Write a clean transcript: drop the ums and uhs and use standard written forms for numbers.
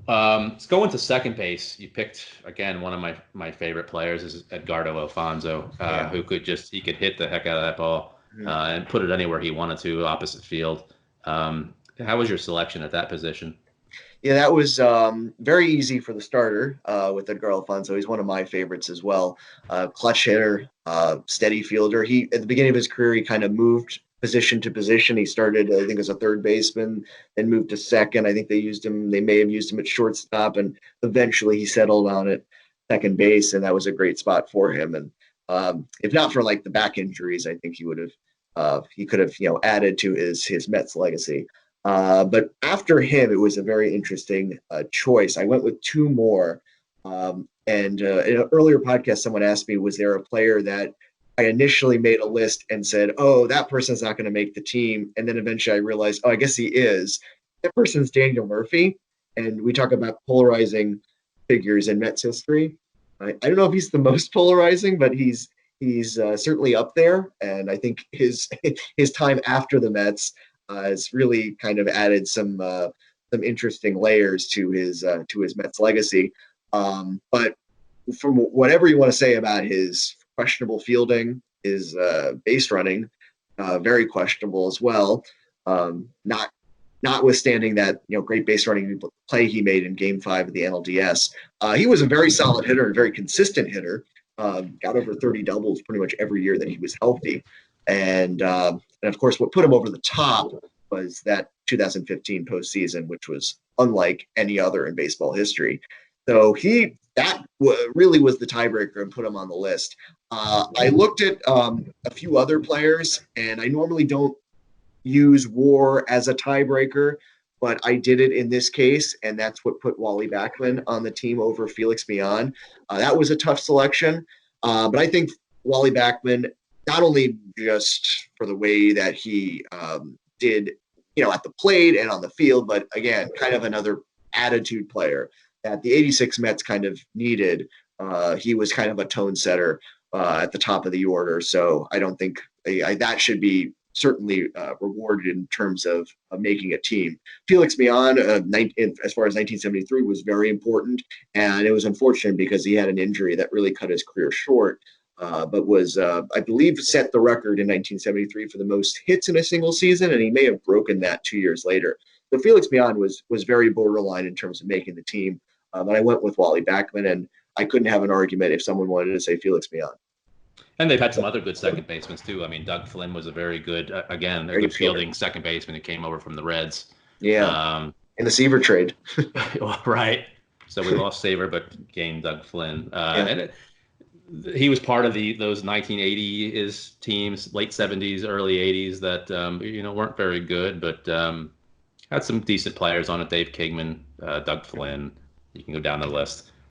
Let's go into second base. You picked again one of my favorite players is Edgardo Alfonso, Yeah. who he could hit the heck out of that ball and put it anywhere he wanted to, opposite field. How was your selection at that position? Yeah, that was very easy for the starter with Edgar Alfonso. He's one of my favorites as well. Clutch hitter, steady fielder. He at the beginning of his career, he kind of moved position to position. He started, I think, as a third baseman, then moved to second. I think they used him. They may have used him at shortstop, and eventually he settled on at second base, and that was a great spot for him. And if not for like the back injuries, I think he would have. He could have, added to his Mets legacy. But after him, it was a very interesting choice. I went with two more. And in an earlier podcast, someone asked me, was there a player that I initially made a list and said, oh, that person's not going to make the team. And then eventually I realized, oh, I guess he is. That person's Daniel Murphy. And we talk about polarizing figures in Mets history. I don't know if he's the most polarizing, but he's certainly up there. And I think his time after the Mets has really kind of added some interesting layers to his Mets legacy. But from whatever you want to say about his questionable fielding, his base running, very questionable as well. Notwithstanding that great base running play he made in Game 5 of the NLDS, he was a very solid hitter and very consistent hitter. Got over 30 doubles pretty much every year that he was healthy. And of course, what put him over the top was that 2015 postseason, which was unlike any other in baseball history. So that really was the tiebreaker and put him on the list. I looked at a few other players, and I normally don't use WAR as a tiebreaker, but I did it in this case, and that's what put Wally Backman on the team over Felix Millan. That was a tough selection, but I think Wally Backman, not only just for the way that he did, at the plate and on the field, but again, kind of another attitude player that the 86 Mets kind of needed. He was kind of a tone setter at the top of the order. So I don't think that should be certainly rewarded in terms of making a team. Felix Millan, as far as 1973, was very important. And it was unfortunate because he had an injury that really cut his career short. But was, I believe, set the record in 1973 for the most hits in a single season, and he may have broken that 2 years later. So Felix Millan was very borderline in terms of making the team. But I went with Wally Backman, and I couldn't have an argument if someone wanted to say Felix Millan. And they've had some other good second basemen too. I mean, Doug Flynn was a very good, again, a good fielding second baseman who came over from the Reds. Yeah. In the Seaver trade. Right. So we lost Seaver, but gained Doug Flynn. And he was part of those 1980s teams, late 70s, early 80s that weren't very good, but had some decent players on it. Dave Kingman, Doug Flynn. You can go down the list.